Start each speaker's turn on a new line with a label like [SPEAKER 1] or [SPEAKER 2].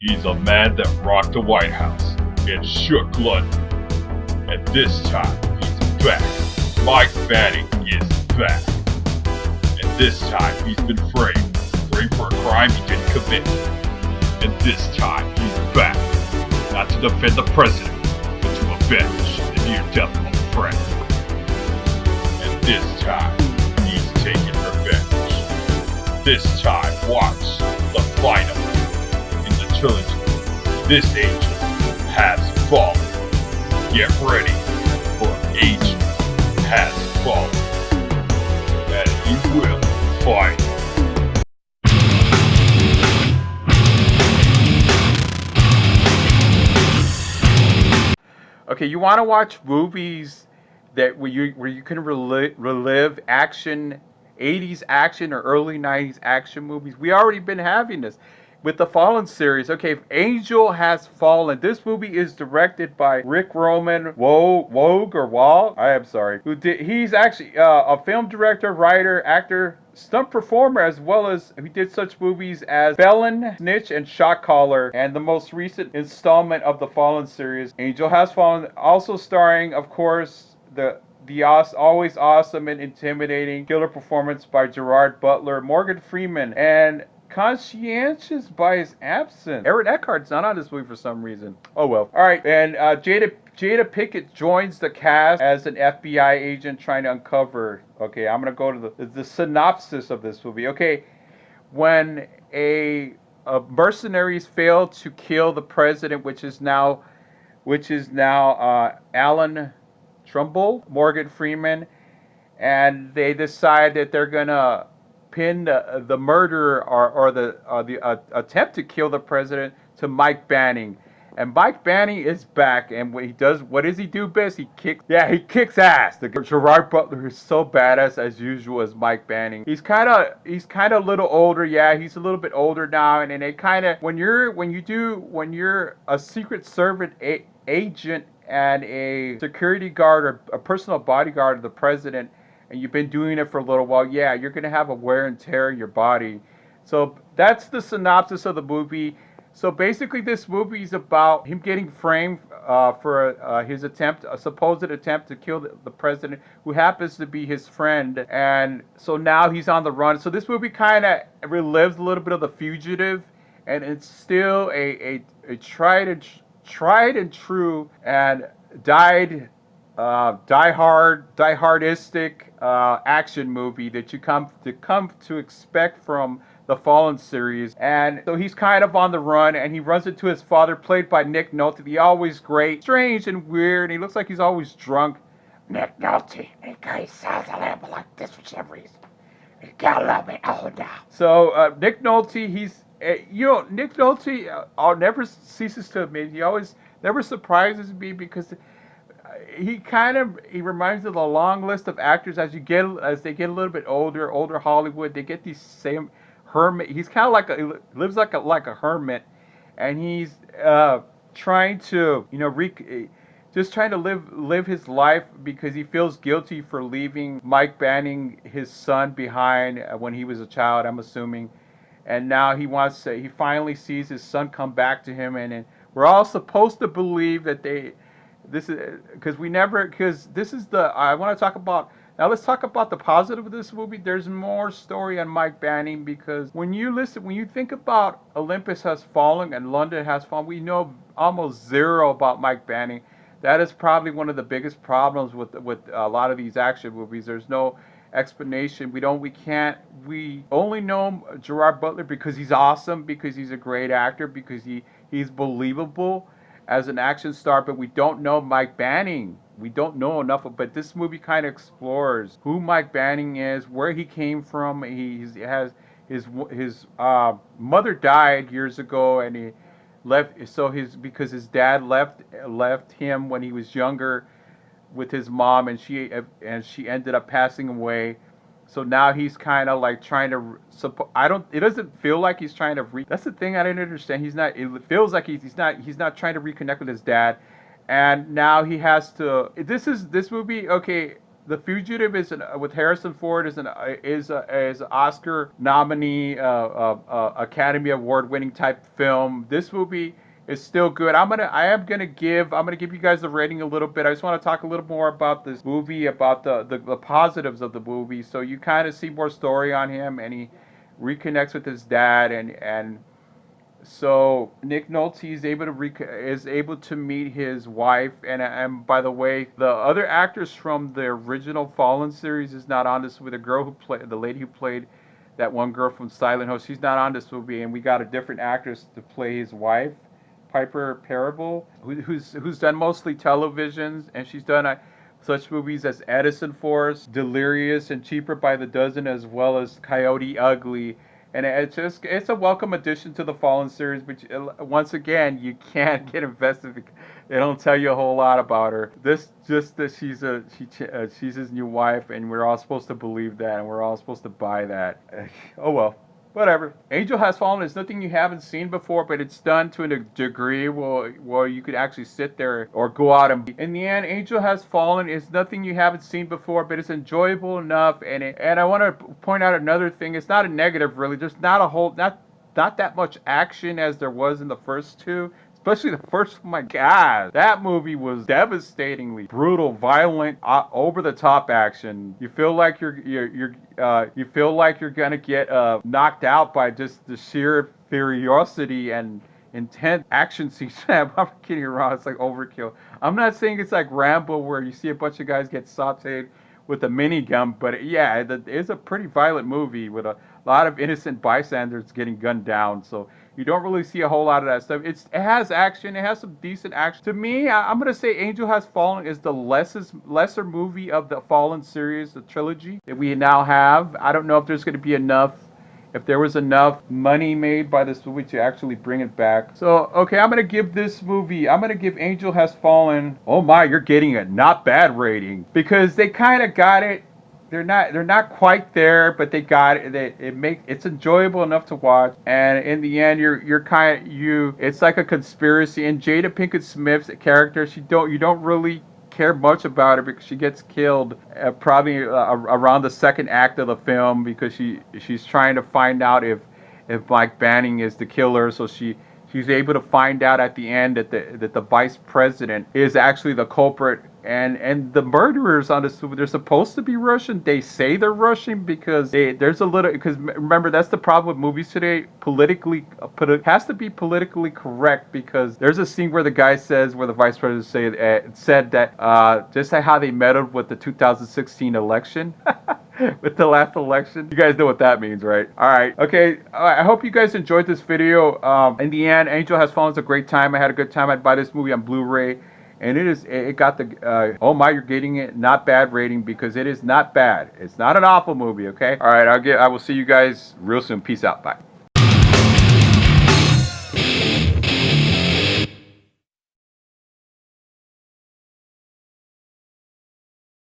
[SPEAKER 1] He's a man that rocked the White House and shook London. And this time, he's back. Mike Banning is back. And this time, he's been framed for a crime he didn't commit. And this time, he's back. Not to defend the president, but to avenge the near death of a friend. And this time, he's taking revenge. This time, watch the final in the trilogy. This angel has fallen. Get ready for Angel Has Fallen. And he will fight.
[SPEAKER 2] Okay, you want to watch movies that where you can relive action, 80s action or early 90s action movies? We already been having this with the Fallen series. Okay, Angel Has Fallen. This movie is directed by Rick Roman Wogue or Wall. I am sorry. He's actually a film director, writer, actor, stunt performer, as well as he did such movies as Felon, Snitch, and Shot Caller, and the most recent installment of the Fallen series, Angel Has Fallen, also starring, of course, the always awesome and intimidating killer performance by Gerard Butler, Morgan Freeman, and conscientious by his absence, Aaron Eckhart's not on this movie for some reason. Oh well. All right, and Jada Pinkett joins the cast as an FBI agent trying to uncover. Okay, I'm gonna go to the synopsis of this movie. Okay, when a mercenaries fail to kill the president, which is now Alan Trumbull, Morgan Freeman, and they decide that they're gonna pin the murder or the attempt to kill the president to Mike Banning. And Mike Banning is back, and what does he do best? He kicks ass. The Gerard Butler is so badass as usual as Mike Banning. He's kind of a little older. Yeah, he's a little bit older now, and they kind of when you're a Secret Service agent and a security guard or a personal bodyguard of the president, and you've been doing it for a little while, yeah, you're going to have a wear and tear in your body. So that's the synopsis of the movie. So basically this movie is about him getting framed for his supposed attempt to kill the president, who happens to be his friend. And so now he's on the run. So this movie kind of relives a little bit of The Fugitive, and it's still a tried and true and die-hardistic action movie that you come to expect from the Fallen series. And so he's kind of on the run, and he runs into his father, played by Nick Nolte, the always great, strange and weird, and he looks like he's always drunk. Nick Nolte. He sounds a little bit like this for some reason. You gotta love me. Oh, no. So Nick Nolte, Nick Nolte never ceases to amaze. He always never surprises me because he reminds me of the long list of actors as they get a little bit older Hollywood. They get these same hermit. He's kind of lives like a hermit, and he's trying to just trying to live his life because he feels guilty for leaving Mike Banning, his son, behind when he was a child, I'm assuming. And now he finally sees his son come back to him, and we're all supposed to believe that this is I want to talk about. Now let's talk about the positive of this movie. There's more story on Mike Banning, because when you think about Olympus Has Fallen and London Has Fallen, we know almost zero about Mike Banning. That is probably one of the biggest problems with a lot of these action movies. There's no explanation. We only know Gerard Butler because he's awesome, because he's a great actor, because he's believable as an action star, but we don't know Mike Banning. We don't know enough, but this movie kind of explores who Mike Banning is, where he came from. He has his mother died years ago, and he left. So because his dad left him when he was younger with his mom, and she ended up passing away. So now he's kind of like trying to. It doesn't feel like he's trying to. That's the thing I didn't understand. It feels like he's not trying to reconnect with his dad, and now he has to. This movie. Okay, The Fugitive is with Harrison Ford is Oscar nominee, Academy Award winning type film. This movie is still good. I'm gonna give you guys the rating a little bit. I just want to talk a little more about this movie, about the positives of the movie, so you kind of see more story on him, and he reconnects with his dad, and so Nick Nolte is able to meet his wife, and by the way, the other actress from the original Fallen series is not on this with the lady who played that one girl from Silent Hill. She's not on this movie, and we got a different actress to play his wife, Piper Parable, who's done mostly televisions, and she's done such movies as Edison Force, Delirious, and Cheaper by the Dozen, as well as Coyote Ugly. And it's a welcome addition to the Fallen series, but once again, you can't get invested because they don't tell you a whole lot about her. Just that she's his new wife, and we're all supposed to believe that, and we're all supposed to buy that. Oh well. Whatever. Angel Has Fallen is nothing you haven't seen before, but it's done to a degree where you could actually sit there or go out and... In the end, Angel Has Fallen is nothing you haven't seen before, but it's enjoyable enough. And I want to point out another thing. It's not a negative, really. There's not that much action as there was in the first two. Especially the first, oh my God, that movie was devastatingly brutal, violent, over the top action. You feel like you feel like you're gonna get knocked out by just the sheer ferocity and intense action scenes. I'm kidding around. It's like overkill. I'm not saying it's like Rambo where you see a bunch of guys get sauteed with a minigun, but yeah, it's a pretty violent movie with a lot of innocent bystanders getting gunned down. So you don't really see a whole lot of that stuff. It has action. It has some decent action. To me, I'm going to say Angel Has Fallen is the lesser movie of the Fallen series, the trilogy that we now have. I don't know if there's going to be enough, if there was enough money made by this movie to actually bring it back. So, okay, I'm going to give Angel Has Fallen, oh my, you're getting a not bad rating. Because they kind of got it. They're not quite there, but they got it. It's enjoyable enough to watch. And in the end, it's like a conspiracy. And Jada Pinkett Smith's character, you don't really care much about her because she gets killed probably around the second act of the film, because she's trying to find out if Mike Banning is the killer. So she's able to find out at the end that the vice president is actually the culprit. And the murderers on this, they're supposed to be Russian. They say they're Russian because remember, that's the problem with movies today. It has to be politically correct, because there's a scene where the guy says, where the vice president said that just like how they meddled with the 2016 election. With the last election. You guys know what that means, right? Alright, okay. I hope you guys enjoyed this video. In the end, Angel Has Fallen is a great time. I had a good time. I'd buy this movie on Blu-ray. And it got the, oh my, you're getting it, not bad rating, because it is not bad. It's not an awful movie, okay? Alright, I will see you guys real soon. Peace out. Bye.